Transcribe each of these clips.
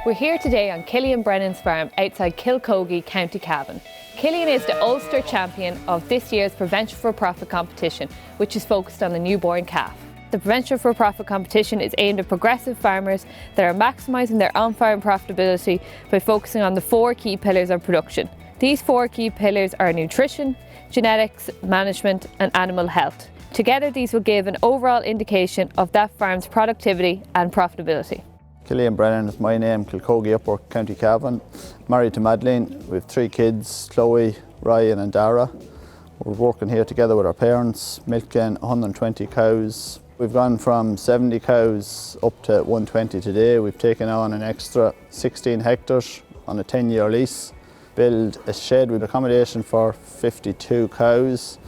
We're here today on Killian Brennan's farm outside Kilcogie, County Cavan. Killian is the Ulster champion of this year's Prevention for Profit competition, which is focused on the newborn calf. The Prevention for Profit competition is aimed at progressive farmers that are maximising their on-farm profitability by focusing on the 4 key pillars of production. These 4 key pillars are nutrition, genetics, management and animal health. Together these will give an overall indication of that farm's productivity and profitability. Killian Brennan is my name, Kilcogie, Upper County Cavan. Married to Madeleine. We have 3 kids, Chloe, Ryan and Dara. We're working here together with our parents, milking 120 cows. We've gone from 70 cows up to 120 today. We've taken on an extra 16 hectares on a 10-year lease. Build a shed with accommodation for 52 cows,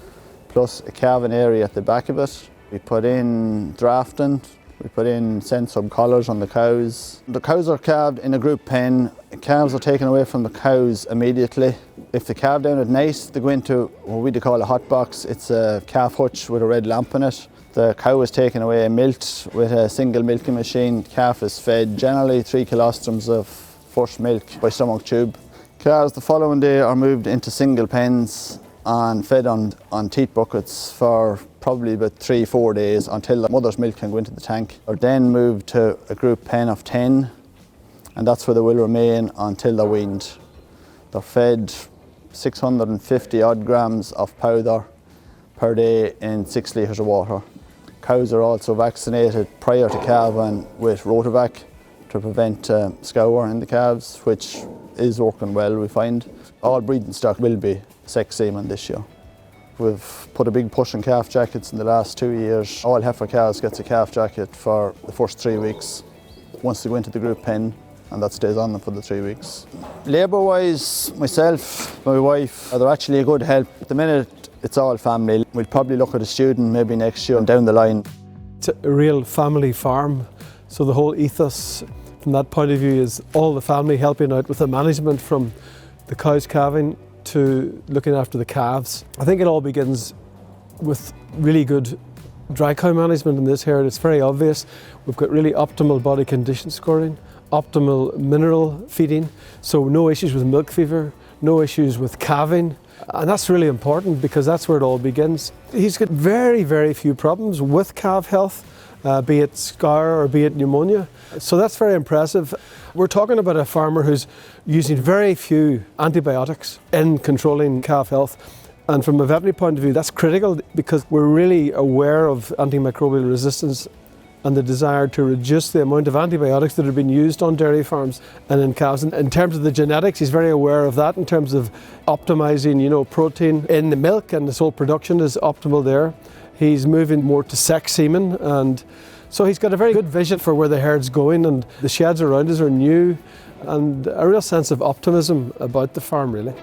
plus a calving area at the back of it. We put in drafting. We put in sensor collars on the cows. The cows are calved in a group pen. Calves are taken away from the cows immediately. If they calve down at night, they go into what we call a hot box. It's a calf hutch with a red lamp in it. The cow is taken away and milked with a single milking machine. Calf is fed generally 3 kilostrums of first milk by stomach tube. Calves the following day are moved into single pens and fed on teat buckets for probably about 3-4 days until the mother's milk can go into the tank. They're then moved to a group pen of 10, and that's where they will remain until they're weaned. They're fed 650 odd grams of powder per day in 6 litres of water. Cows are also vaccinated prior to calving with Rotovac to prevent scour in the calves, which is working well, we find. All breeding stock will be sex semen this year. We've put a big push on calf jackets in the last 2 years. All heifer cows gets a calf jacket for the first 3 weeks once they go into the group pen, and that stays on them for the 3 weeks. Labour-wise, myself, my wife, they're actually a good help. At the minute, it's all family. We'll probably look at a student maybe next year and down the line. It's a real family farm, so the whole ethos from that point of view is all the family helping out with the management, from the cows calving to looking after the calves. I think it all begins with really good dry cow management in this herd. It's very obvious. We've got really optimal body condition scoring, optimal mineral feeding, so no issues with milk fever, no issues with calving. And that's really important because that's where it all begins. He's got very, very few problems with calf health, be it scour or be it pneumonia. So that's very impressive. We're talking about a farmer who's using very few antibiotics in controlling calf health. And from a veterinary point of view, that's critical because we're really aware of antimicrobial resistance and the desire to reduce the amount of antibiotics that are being used on dairy farms and in cows. And in terms of the genetics, he's very aware of that in terms of optimizing, protein in the milk, and this whole production is optimal there. He's moving more to sex semen, and so he's got a very good vision for where the herd's going, and the sheds around us are new, and a real sense of optimism about the farm, really.